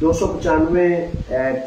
$295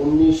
19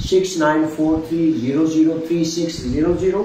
6943003600,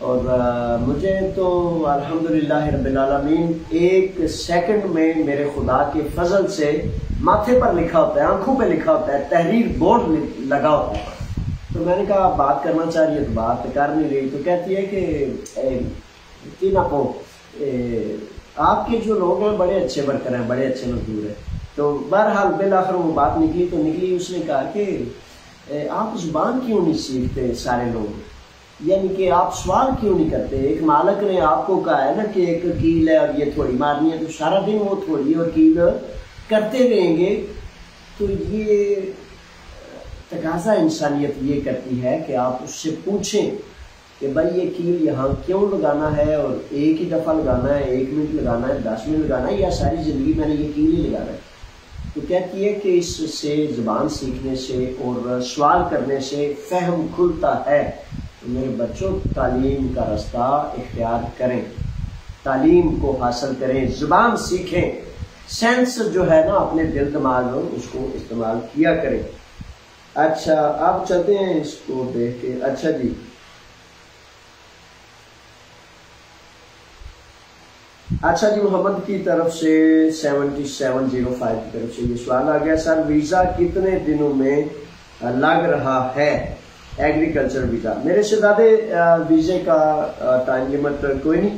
اور مجھے تو الحمدللہ رب العالمین 1 سیکنڈ میں میرے خدا کے فضل سے ماتھے پر لکھا ہوتا ہے، آنکھوں پہ لکھا ہوتا ہے، تحریر بورڈ لگا ہوتا ہے۔ تو میں نے کہا بات کرنا چاہ رہی ہے تو بات کر نہیں رہی، تو کہتی ہے کہ تینا کو آپ کے جو لوگ ہیں بڑے اچھے ورکر ہیں، بڑے اچھے مزدور ہیں۔ تو بہرحال بالآخر وہ بات نکلی تو نکلی، اس نے کہا کہ آپ زبان کیوں نہیں سیکھتے سارے لوگ، یعنی کہ آپ سوال کیوں نہیں کرتے؟ ایک مالک نے آپ کو کہا ہے نا کہ ایک کیل ہے اور یہ تھوڑی مارنی ہے، تو سارا دن وہ تھوڑی اور کیل کرتے رہیں گے، تو یہ تقاضا انسانیت یہ کرتی ہے کہ آپ اس سے پوچھیں کہ بھائی یہ کیل یہاں کیوں لگانا ہے، اور ایک ہی دفعہ لگانا ہے، 1 منٹ لگانا ہے، 10 منٹ لگانا ہے، یا ساری زندگی میں نے یہ کیل ہی لگانا ہے۔ تو کہتی ہے کہ اس سے زبان سیکھنے سے اور سوال کرنے سے فہم کھلتا ہے۔ تو میرے بچوں، تعلیم کا رستہ اختیار کریں، تعلیم کو حاصل کریں، زبان سیکھیں، سینس جو ہے نا اپنے دل دماغ میں اس کو استعمال کیا کریں۔ اچھا اب چلتے ہیں اس کو دیکھ کے۔ اچھا جی، اچھا جی، محمد کی طرف سے 7705 کی طرف سے یہ سوال آ گیا، سر ویزا کتنے دنوں میں لگ رہا ہے؟ ایگریکلچر ویزا میرے شہزادے، ویزے کا ٹائم لمٹ کوئی نہیں،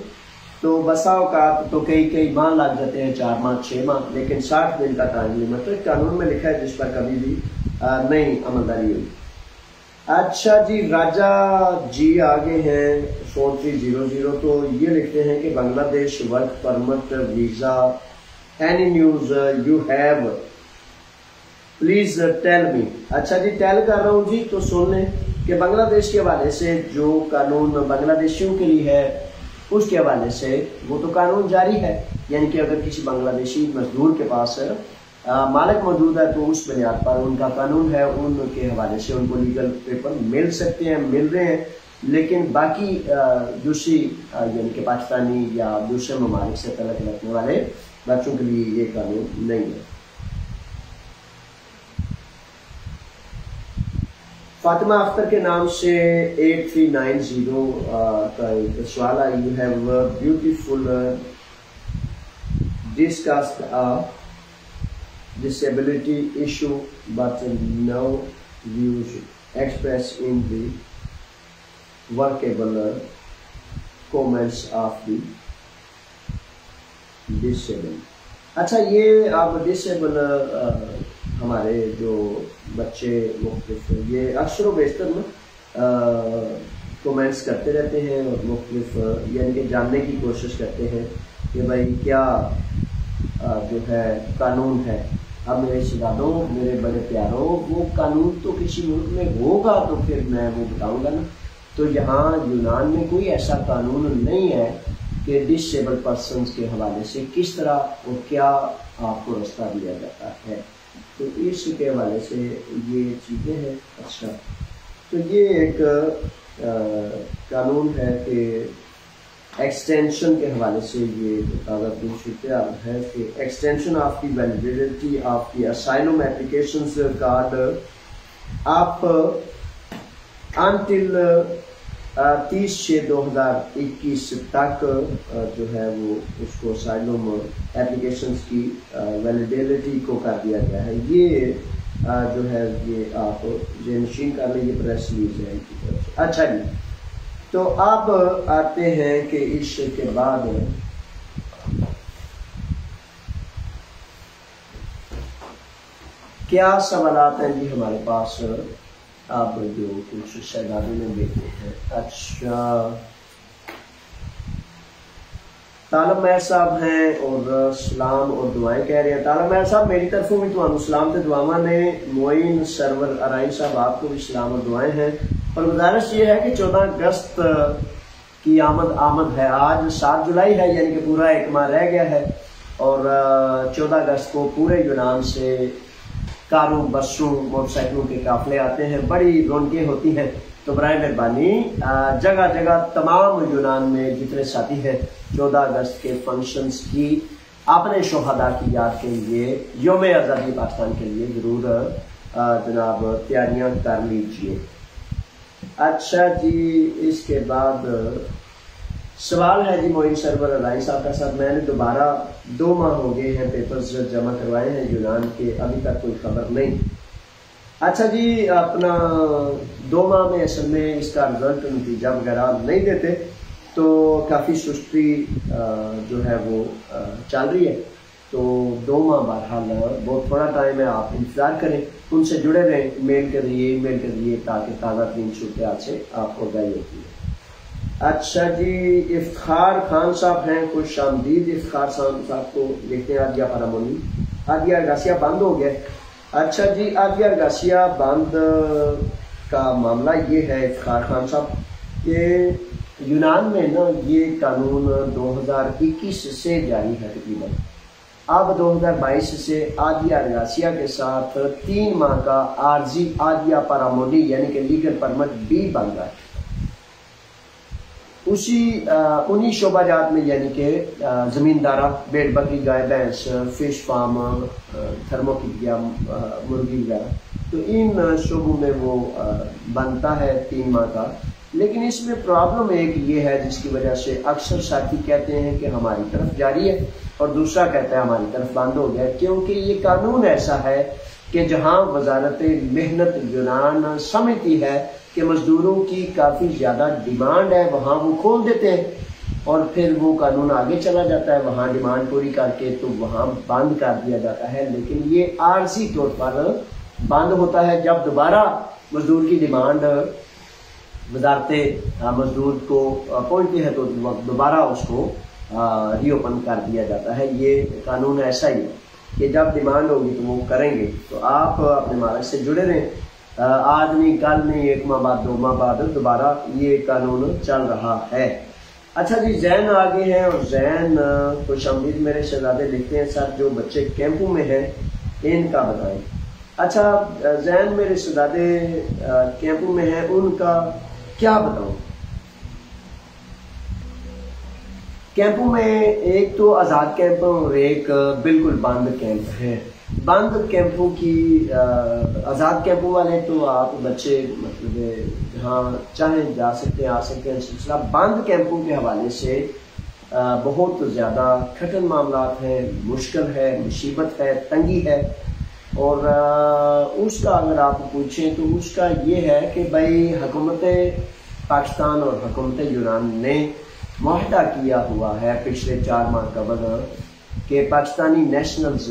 تو بسا اوقات تو کئی ماہ لگ جاتے ہیں، 4 ماہ 6 ماہ، لیکن 60 دن کا ٹائم لمٹ قانون میں لکھا ہے، جس پر کبھی بھی نہیں عملداری ہوئی۔ اچھا جی، راجہ جی آگے ہیں 4300، تو یہ لکھتے ہیں کہ بنگلہ دیش work permit visa, any news you have please tell me. اچھا جی، ٹیل کر رہا ہوں جی، تو سن لیں کہ بنگلہ دیش کے حوالے سے جو قانون بنگلہ دیشیوں کے لیے ہے، اس کے حوالے سے وہ تو قانون جاری ہے، یعنی کہ اگر کسی بنگلہ دیشی مزدور کے پاس مالک موجود ہے تو اس بنیاد پر ان کا قانون ہے، ان کے حوالے سے ان کو لیگل پیپر مل سکتے ہیں، مل رہے ہیں، لیکن باقی دوسری یعنی کہ پاکستانی یا دوسرے ممالک سے تعلق رکھنے والے بچوں کے لیے یہ قانون نہیں ہے۔ فاطمہ اختر کے نام سے 8390 کا ایک سوال ہے، you have beautiful discussed disability issue but no views expressed in the workable comments of the disabled۔ اچھا، یہ آپ ڈسیبل ہمارے جو بچے مختلف یہ اکثر و بیشتر کومنٹس کرتے رہتے ہیں اور مختلف یعنی کہ جاننے کی کوشش کرتے ہیں کہ بھائی کیا جو ہے قانون ہے۔ اب میرے شہزادوں، میرے بڑے پیاروں، وہ قانون تو کسی ملک میں ہوگا تو پھر میں وہ بتاؤں گا نا۔ تو یہاں یونان میں کوئی ایسا قانون نہیں ہے کہ ڈسیبل پرسنس کے حوالے سے کس طرح اور کیا آپ کو رستہ دیا جاتا ہے، تو اس کے حوالے سے یہ چیزیں ہیں۔ اچھا، تو یہ ایک قانون ہے کہ ایکسٹینشن کے حوالے سے یہ تازہ صورتحال ہے کہ extension of the validity of the asylum applications card آپ انٹل 30/6/2021 تک جو ہے وہ اس کو اسائلم اپلیکیشنز کی ویلیڈیٹی کو کر دیا گیا ہے۔ یہ جو ہے یہ آپ نشین کر لیں، یہ پریس ریلیز ہے ان کی طرف سے۔ اچھا جی، تو اب آتے ہیں کہ اس کے بعد کیا سوالات ہیں جی ہمارے پاس، اب جو کچھ شہزادوں میں دیکھتے ہیں۔ اچھا، طالب مہر صاحب ہیں اور سلام اور دعائیں کہہ رہے ہیں۔ طالب مہر صاحب، میری طرفوں بھی تو سلام تے دعاواں نے، معین سرور ارائن صاحب آپ کو بھی سلام اور دعائیں ہیں، اور گزارش یہ ہے کہ 14 اگست کی آمد ہے، آج 7 جولائی ہے، یعنی کہ پورا 1 ماہ رہ گیا ہے، اور 14 اگست کو پورے یونان سے کاروں، بسوں، موٹر سائیکلوں کے قافلے آتے ہیں، بڑی رونقیں ہوتی ہیں۔ تو برائے مہربانی جگہ جگہ تمام یونان میں جتنے ساتھی ہیں 14 اگست کے فنکشنز کی اپنے شہداء کی یاد کے لیے، یوم آزادی پاکستان کے لیے ضرور جناب تیاریاں کر لیجیے۔ اچھا جی، اس کے بعد سوال ہے جی معین سرور الائن صاحب کا ساتھ، میں نے دوبارہ 2 ماہ ہو گئے ہیں پیپرز جمع کروائے ہیں یونان کے، ابھی تک کوئی خبر نہیں۔ اچھا جی، اپنا 2 ماہ میں اصل میں اس کا رزلٹ نتیجہ وغیرہ نہیں دیتے تو کافی سستی جو ہے وہ چل رہی ہے، تو 2 ماہ بہرحال بہت تھوڑا ٹائم ہے، آپ انتظار کریں، ان سے جڑے رہیں میل کے ذریعے تاکہ تازہ ترین صورتحال سے آپ کو آگاہی ہوتی ہے۔ اچھا جی، افتخار خان صاحب ہیں، خوش آمدید افتخار صاحب کو دیکھتے ہیں۔ آدیا پارامونی، آدیا ارگاسیہ بند ہو گیا۔ اچھا جی، آدیا ارگاسیہ بند کا معاملہ یہ ہے افتخار خان صاحب کہ یونان میں نا یہ قانون 2021 سے جاری ہے تقریباً، اب 2022 سے آدیا ارگاسیہ کے ساتھ 3 ماہ کا عارضی آدیا پارامونی یعنی کہ لیگل پرمٹ بھی بن رہا ہے انہی شعبہ جات میں، یعنی کہ زمیندارہ، بھیڑ بکری، گائے بھینس، فش فارم، تھرموکیا، مرغی وغیرہ، تو ان شعبوں میں وہ بنتا ہے 3 ماہ کا۔ لیکن اس میں پرابلم ایک یہ ہے جس کی وجہ سے اکثر ساتھی کہتے ہیں کہ ہماری طرف جاری ہے اور دوسرا کہتا ہے ہماری طرف بند ہو گیا، کیونکہ یہ قانون ایسا ہے کہ جہاں وزارت محنت یونان سمجھتی ہے کہ مزدوروں کی کافی زیادہ ڈیمانڈ ہے وہاں وہ کھول دیتے ہیں، اور پھر وہ قانون آگے چلا جاتا ہے، وہاں ڈیمانڈ پوری کر کے تو وہاں بند کر دیا جاتا ہے۔ لیکن یہ عارضی طور پر بند ہوتا ہے جب دوبارہ مزدور کی ڈیمانڈ وزارت مزدور کو پہنچتی ہے تو دوبارہ اس کو ری اوپن کر دیا جاتا ہے۔ یہ قانون ایسا ہی ہے کہ جب ڈیمانڈ ہوگی تو وہ کریں گے، تو آپ اپنے مالک سے جڑے رہیں، آج نہیں کل نہیں، 1 ماہ بعد 2 ماہ بعد دوبارہ یہ قانون چل رہا ہے۔ اچھا جی، زین آگے ہیں اور زین خوش آمدید میرے شہزادے لکھتے ہیں سر جو بچے کیمپوں میں ہیں ان کا بتائیں۔ اچھا زین میرے شہزادے کیمپوں میں ہیں ان کا کیا بتاؤں؟ کیمپوں میں ایک تو آزاد کیمپ اور ایک بالکل بند کیمپ ہے۔ بند کیمپوں کی آزاد کیمپوں والے تو آپ بچے مطلب جہاں چاہیں جا سکتے ہیں، آ سکتے ہیں سلسلہ۔ بند کیمپوں کے حوالے سے بہت زیادہ کھٹن معاملات ہیں، مشکل ہے، مصیبت ہے، تنگی ہے، اور اس کا اگر آپ پوچھیں تو اس کا یہ ہے کہ بھائی حکومت پاکستان اور حکومت یونان نے معاہدہ کیا ہوا ہے پچھلے 4 ماہ قبل کہ پاکستانی نیشنلز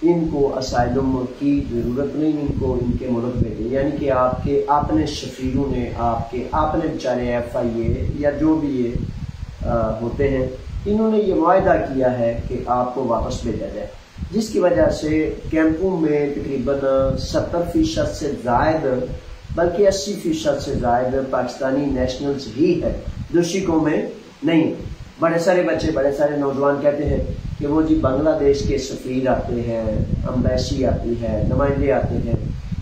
ان کو اسائلم کی ضرورت نہیں، ان کو ان کے ملک بھیجیں، یعنی کہ آپ کے اپنے سفیروں نے، آپ کے اپنے بیچارے FIA یا جو بھی یہ ہوتے ہیں، انہوں نے یہ معاہدہ کیا ہے کہ آپ کو واپس بھیجا جائے، جس کی وجہ سے کیمپوں میں تقریباً 70% سے زائد بلکہ 80% سے زائد پاکستانی نیشنلز ہی ہے، دوسری قومیں نہیں۔ بڑے سارے بچے، بڑے سارے نوجوان کہتے ہیں کہ وہ جی بنگلہ دیش کے سفیر آتے ہیں، امبیسی آتی ہے، نمائندے آتے ہیں،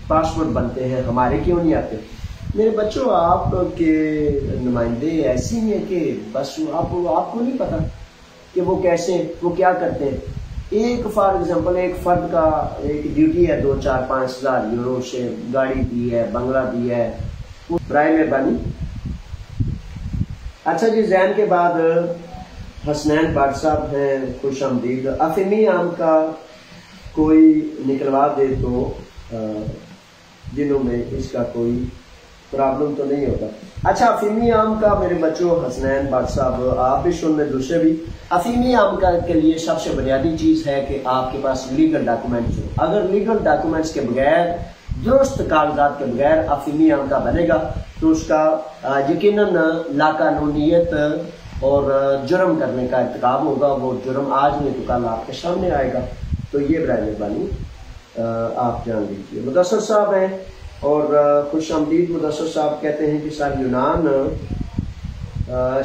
پاسپورٹ بنتے ہیں، ہمارے کیوں نہیں آتے؟ میرے بچوں، آپ کے نمائندے ایسی ہیں کہ بس آپ کو نہیں پتا کہ وہ کیسے، وہ کیا کرتے ہیں۔ ایک فار ایگزامپل ایک فرد کا ایک ڈیوٹی ہے 2-4-5 ہزار یورو سے گاڑی دی ہے، بنگلہ دی ہے، برائے مہربانی۔ اچھا جی، زین کے بعد حسنین بٹ صاحب ہیں، خوش آمدید۔ افیمی عام کا کوئی نکلوا دے تو دنوں میں اس کا کوئی پرابلم تو نہیں ہوتا۔ اچھا، افیمی عام کا میرے بچوں، حسنین بٹ صاحب آپ بھی سن لیں، دوسرے بھی، افیمی عام کا کے لیے سب سے بنیادی چیز ہے کہ آپ کے پاس لیگل ڈاکومنٹس ہو۔ اگر لیگل ڈاکومنٹس کے بغیر، درست کاغذات کے بغیر افیمی عام کا بنے گا تو اس کا یقیناً لاقانونیت اور جرم کرنے کا ارتکاب ہوگا۔ وہ جرم آج نہیں تو کل آپ کے سامنے آئے گا، تو یہ برائے مہربانی آپ جان لیجیے۔ مدثر صاحب ہیں اور خوش آمدید۔ مدثر صاحب کہتے ہیں کہ سر یونان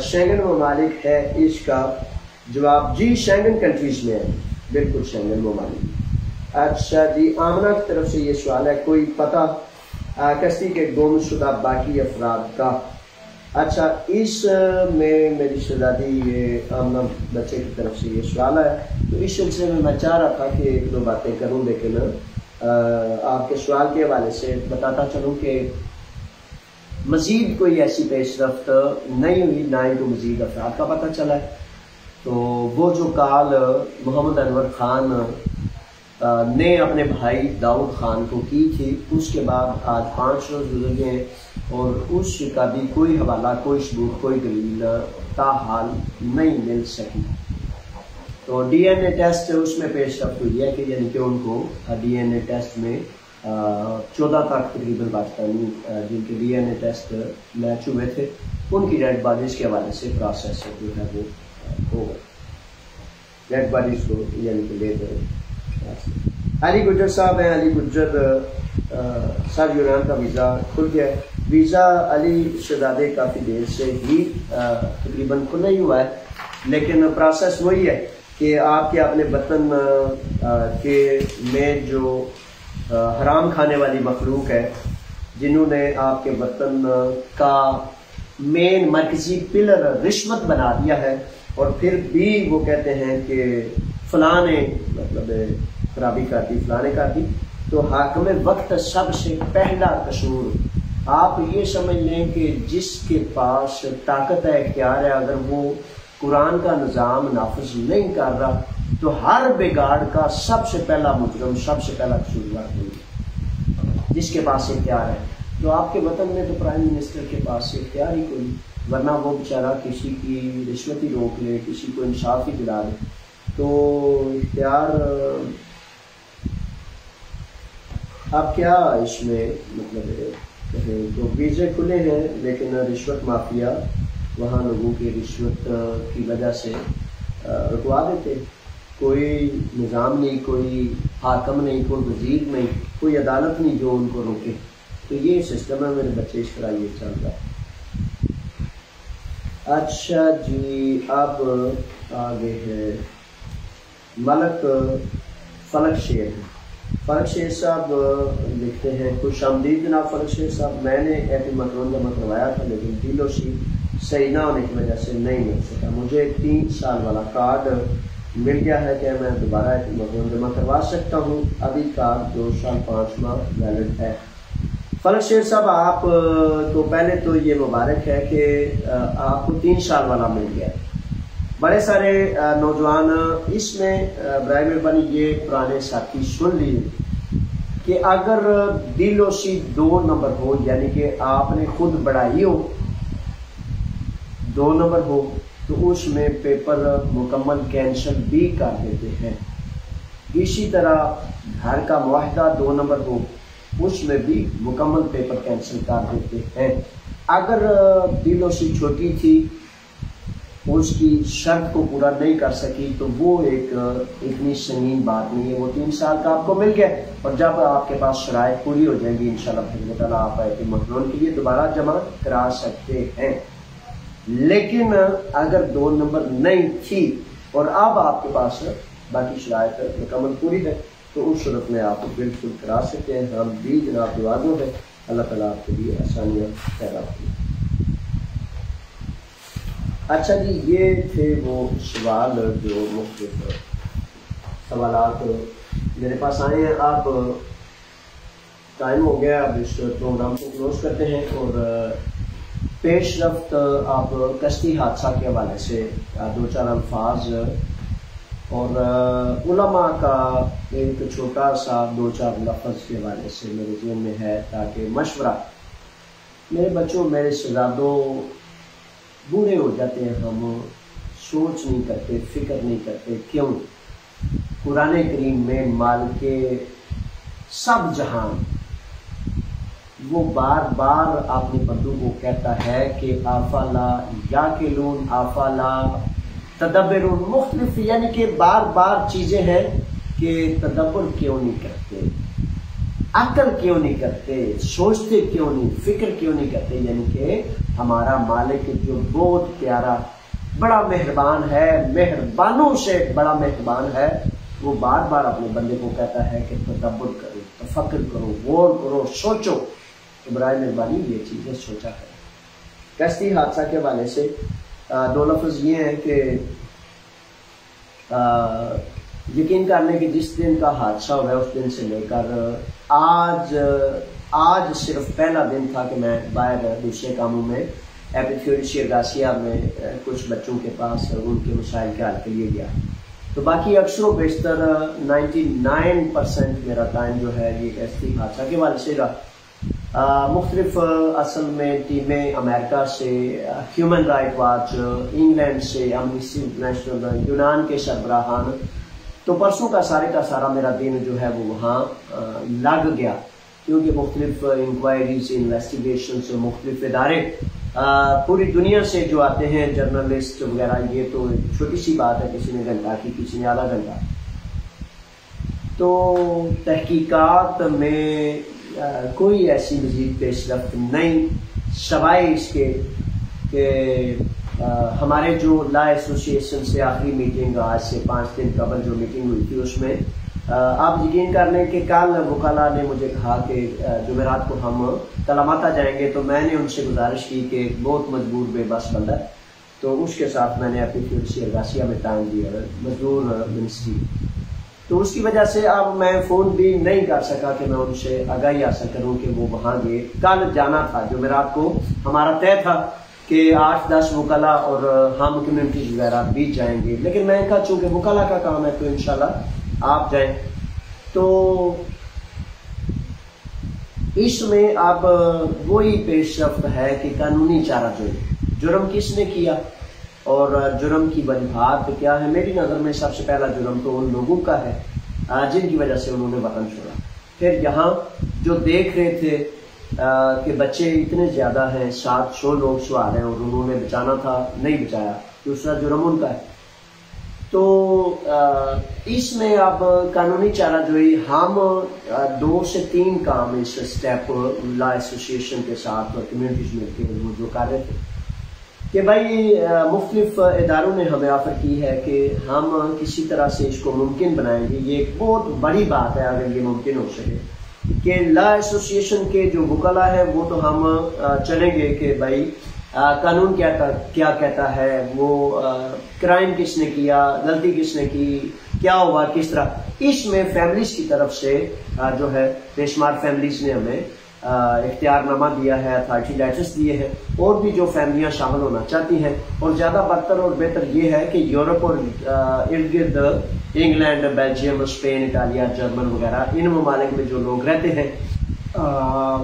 شینگن ممالک ہے، اس کا جواب جی شینگن کنٹریز میں ہے، بالکل شینگن ممالک۔ اچھا جی، آمنہ کی طرف سے یہ سوال ہے، کوئی پتہ کشتی کے گم شدہ باقی افراد کا؟ اچھا، اس میں میری شہزادی یہ آمنہ بچے کی طرف سے یہ سوال ہے، تو اس سلسلے میں میں چاہ رہا تھا کہ 1-2 باتیں کروں، لیکن آپ کے سوال کے حوالے سے بتاتا چلوں کہ مزید کوئی ایسی پیش رفت نہیں ہوئی، نہ ہی کوئی مزید افراد کا پتہ چلا ہے۔ تو وہ جو کال محمد انور خان نے اپنے بھائی داؤد خان کو کی تھی، اس کے بعد آج 5 روز گزر گئے ہیں اور اس کا بھی کوئی حوالہ، کوئی ثبوت، کوئی دلیل تاحال نہیں مل سکی۔ تو ڈی این اے ٹیسٹ اس میں پیش رفت ہوئی ہے کہ یعنی کہ ان کو ڈی این اے ٹیسٹ میں 14 تک تقریباً پاکستانی جن کے D N A test match ہوئے تھے، ان کی ڈیڈ باڈیز کے حوالے سے پروسیس جو ہے وہ ہوگا، ڈیڈ باڈیز کو یعنی کہ لے گئے۔ علی گجر صاحب ہیں، علی گجر سر یونان کا ویزا کھل گیا ہے۔ ویزا علی شہزادے کافی دیر سے ہی تقریباً کھلا ہی ہوا ہے، لیکن پروسیس وہی ہے کہ آپ کے اپنے وطن کے میں جو حرام کھانے والی مخلوق ہے، جنہوں نے آپ کے وطن کا مین مرکزی پلر رشوت بنا دیا ہے، اور پھر بھی وہ کہتے ہیں کہ فلاں نے مطلب خرابی کر دی، فلاں نے کر دی، تو حاکم وقت سب سے پہلا قصور آپ یہ سمجھ لیں کہ جس کے پاس طاقت ہے، اختیار ہے، اگر وہ قرآن کا نظام نافذ نہیں کر رہا تو ہر بگاڑ کا سب سے پہلا مجرم، سب سے پہلا قصوروار ہوگا جس کے پاس اختیار ہے۔ تو آپ کے وطن میں تو پرائم منسٹر کے پاس اختیار ہی کوئی، ورنہ وہ بیچارہ کسی کی رشوت ہی روک لے، کسی کو انصاف ہی دلا دے، تو اختیار اب کیا اس میں مطلب ہے۔ تو ویزے کھلے ہیں لیکن رشوت مافیا وہاں لوگوں کی رشوت کی وجہ سے رکوا دیتے، کوئی نظام نہیں، کوئی حاکم نہیں، کوئی وزیر نہیں، کوئی عدالت نہیں جو ان کو روکے۔ تو یہ سسٹم ہے میرے بچے، اس طرح یہ چل رہا ہے۔ اچھا جی، اب آگے ہے ملک فلک شیر۔ فلک شیر صاحب لکھتے ہیں، خوش آمدید جناب فلک شیر صاحب، میں نے ایپی مکرون جمع کروایا تھا لیکن ڈیلو سی صحیح نہ ہونے کی وجہ سے نہیں مل سکا، مجھے 3 سال والا کارڈ مل گیا ہے کہ میں دوبارہ ایپی مکرون جمع کروا سکتا ہوں؟ ابھی کارڈ 2 سال 5 ماہ ویلڈ ہے۔ فلک شیر صاحب آپ کو پہلے تو یہ مبارک ہے کہ آپ کو 3 سال والا مل گیا ہے۔ بڑے سارے نوجوان اس میں برائے مہربانی یہ پرانے ساتھی سن لیجیے کہ اگر DLOC 2 نمبر ہو، یعنی کہ آپ نے خود بڑھائی ہو 2 نمبر ہو، تو اس میں پیپر مکمل کینسل بھی کر دیتے ہیں۔ اسی طرح گھر کا معاہدہ 2 نمبر ہو، اس میں بھی مکمل پیپر کینسل کر دیتے ہیں۔ اگر DLOC چھوٹی تھی، اس کی شرط کو پورا نہیں کر سکی، تو وہ ایک اتنی سنگین بات نہیں ہے، وہ 3 سال کا آپ کو مل گیا، اور جب آپ کے پاس شرائط پوری ہو جائیں گی انشاءاللہ پھر تعالیٰ آپ ایپی مکرون کے لیے دوبارہ جمع کرا سکتے ہیں۔ لیکن اگر 2 نمبر نہیں تھی اور اب آپ کے پاس باقی شرائط مکمل پوری ہے، تو اس صورت میں آپ بالکل کرا سکتے ہیں۔ ہم بھی جناب دعاگو ہیں، اللہ تعالیٰ آپ کے لیے آسانیاں پیدا کی۔ اچھا جی، یہ تھے وہ سوال جو مختلف سوالات میرے پاس آئے ہیں۔ اب ٹائم ہو گیا، اب اس پروگرام کو کلوز کرتے ہیں، اور پیش رفت آپ کشتی حادثہ کے حوالے سے 2-4 الفاظ اور علماء کا ایک چھوٹا سا 2-4 لفظ کے حوالے سے میرے ذہن میں ہے، تاکہ مشورہ۔ میرے بچوں، میرے شہزادوں، بوڑھے ہو جاتے ہیں ہم، سوچ نہیں کرتے، فکر نہیں کرتے، کیوں؟ قرآن کریم میں مالک سب جہان وہ بار بار اپنے بندوں کو کہتا ہے کہ افلا یاقلون افلا تدبرون، مختلف یعنی کہ بار بار چیزیں ہیں کہ تدبر کیوں نہیں کرتے، عقل کیوں نہیں کرتے، سوچتے کیوں نہیں، فکر کیوں نہیں کرتے۔ یعنی کہ ہمارا مالک جو بہت پیارا، بڑا مہربان ہے، مہربانوں سے بڑا مہربان ہے، وہ بار بار اپنے بندے کو کہتا ہے کہ تدبر کرو، تفکر کرو، غور کرو، سوچو۔ تو برائے مہربانی یہ چیزیں سوچا کریں۔ کشتی حادثہ کے حوالے سے 2 لفظ یہ ہیں کہ یقین کر لیں کہ جس دن کا حادثہ ہوا ہے اس دن سے لے کر آج آج صرف پہلا دن تھا کہ میں باہر دوسرے کاموں میں ایپیتھیوریشیا گاسیا میں کچھ بچوں کے پاس ان کے مسائل کے حل کے لیے گیا. تو باقی اکثر و بیشتر 99% میرا ٹائم جو ہے یہ ایسی حادثہ کے والے سے رہا. مختلف اصل میں ٹیمیں امریکہ سے، ہیومن رائٹ واچ، انگلینڈ سے، امنسٹی انٹرنیشنل، یونان کے سربراہان. تو پرسوں کا سارا میرا دن جو ہے وہ وہاں لگ گیا، کیونکہ مختلف انکوائریز، انویسٹیگیشنز، مختلف ادارے پوری دنیا سے جو آتے ہیں، جرنلسٹ وغیرہ. یہ تو چھوٹی سی بات ہے، کسی نے گھنٹہ کی، کسی نے آدھا گھنٹہ. تو تحقیقات میں کوئی ایسی مزید پیش رفت نہیں، سوائے اس کے کہ ہمارے جو لا ایسوسیشن سے آخری میٹنگ آج سے 5 دن قبل جو میٹنگ ہوئی تھی، اس میں آپ یقین کر لیں کہ کل وکلاء نے مجھے کہا کہ جمعرات کو ہم کلاماتا جائیں گے. تو میں نے ان سے گزارش کی کہ بہت مجبور بے بس بندہ ہے، تو اس کے ساتھ میں نے ایپیتھیوریشیا گاسیا میں ٹائم دیا، مزدور منسٹری. تو اس کی وجہ سے اب میں فون بھی نہیں کر سکا کہ میں ان سے آگاہی حاصل کروں کہ وہ وہاں گئے. کل جانا تھا، جمعرات کو ہمارا طے تھا کہ 8-10 وکلاء اور ہم کمیونٹیز وغیرہ بھی جائیں گے، لیکن میں کہا چونکہ وکلاء کا کام ہے تو انشاءاللہ آپ جائیں. تو اس میں اب وہی پیش رفت ہے کہ قانونی چارہ جوئی، جرم کس نے کیا اور جرم کی وجوہات کیا ہے. میری نظر میں سب سے پہلا جرم تو ان لوگوں کا ہے جن کی وجہ سے انہوں نے وطن چھوڑا. پھر یہاں جو دیکھ رہے تھے کہ بچے اتنے زیادہ ہیں، 700 لوگ سوار ہیں اور انہوں نے بچانا تھا، نہیں بچایا، دوسرا جرم ان کا ہے. تو اس میں اب قانونی چارہ جوئی ہم 2 سے 3 کام اس سٹیپ لا ایسوسیشن کے ساتھ کمیونٹیز مل کے وہ جو کر رہے تھے کہ بھائی مختلف اداروں نے ہمیں آفر کی ہے کہ ہم کسی طرح سے اس کو ممکن بنائیں گے. یہ ایک بہت بڑی بات ہے اگر یہ ممکن ہو سکے کہ لا ایسوسیشن کے جو وکلاء ہیں وہ تو ہم چلیں گے کہ بھائی قانون کیا کہتا ہے، وہ کرائم کس نے کیا، غلطی کس نے کی، کیا ہوا، کس طرح. اس میں فیملیز کی طرف سے جو ہے بے شمار فیملیز نے ہمیں اختیار نامہ دیا ہے، اتھارٹی لیٹرز دیے ہیں، اور بھی جو فیملیاں شامل ہونا چاہتی ہیں. اور زیادہ بدتر اور بہتر یہ ہے کہ یورپ اور ارد گرد England, Belgium, Spain, Italia, German وغیرہ ان ممالک میں جو لوگ رہتے ہیں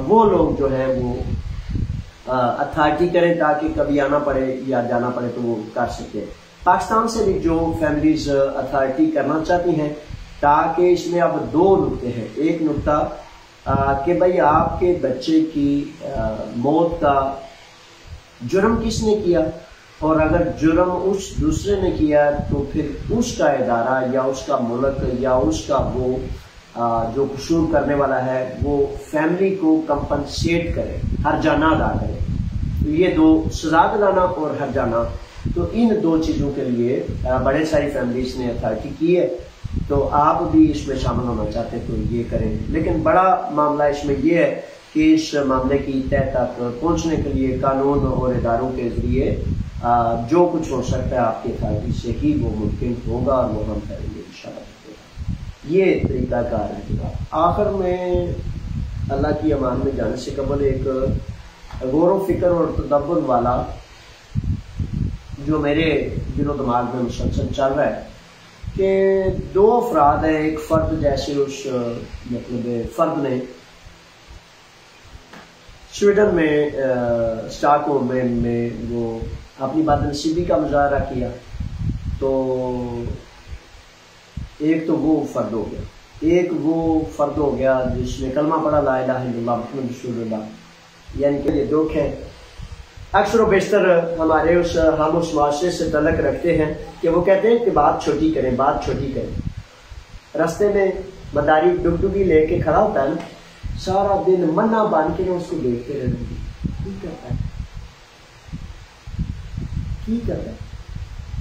وہ لوگ جو ہے وہ اتھارٹی کریں تاکہ کبھی آنا پڑے یا جانا پڑے تو وہ کر سکے. پاکستان سے بھی جو فیملیز اتھارٹی کرنا چاہتی ہیں، تاکہ اس میں اب 2 نقطے ہیں. ایک نقطہ کہ بھئی آپ کے بچے کی موت کا جرم کس نے کیا، اور اگر جرم اس دوسرے نے کیا تو پھر اس کا ادارہ یا اس کا ملک یا اس کا وہ جو قصور کرنے والا ہے وہ فیملی کو کمپنسیٹ کرے، ہرجانہ ادا کرے. یہ 2 سزا دلانا اور ہرجانہ، تو ان 2 چیزوں کے لیے بڑے ساری فیملیز نے اتھارٹی کی ہے. تو آپ بھی اس میں شامل ہونا چاہتے تو یہ کریں. لیکن بڑا معاملہ اس میں یہ ہے کہ اس معاملے کی تہ تک پہنچنے کے لیے قانون اور اداروں کے ذریعے جو کچھ ہو سکتا ہے آپ کی اتھارٹی سے ہی وہ ممکن ہوگا، اور وہ ہم کریں گے انشاءاللہ. یہ طریقہ کار ہے. آخر میں اللہ کی امان میں جانے سے قبل ایک غور و فکر اور تدبر والا جو میرے دل و دماغ میں مسلسل چل رہا ہے کہ 2 افراد ہیں. ایک فرد جیسے اس مطلب فرد نے سویڈن میں اسٹاک ہوم میں وہ اپنی بد نصیبی کا مظاہرہ کیا. تو ایک تو وہ فرد ہو گیا، ایک وہ فرد ہو گیا جس نے کلمہ پڑھا لا الہ الا اللہ محمد رسول اللہ. یعنی کہ یہ دکھ ہے اکثر و بیشتر ہمارے ہم اس معاشرے سے تعلق رکھتے ہیں کہ وہ کہتے ہیں کہ بات چھوٹی کریں، بات چھوٹی کریں. رستے میں مداری ڈگڈگی لے کے کھڑا ہوتا ہے نا، سارا دن منا بان کے اس کو دیکھتے رہنے کی کی کرتا ہے.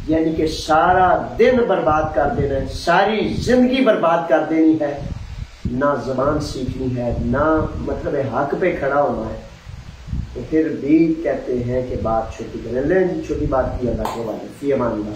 یعنی کہ سارا دن برباد کر دینا ہے، ساری زندگی برباد کر دینی ہے، نہ زبان سیکھنی ہے، نہ مطلب حق پہ کھڑا ہونا ہے. تو پھر بھی کہتے ہیں کہ بات چھوٹی کریں. لیں چھوٹی بات کی اللہ کے والے فی امان اللہ.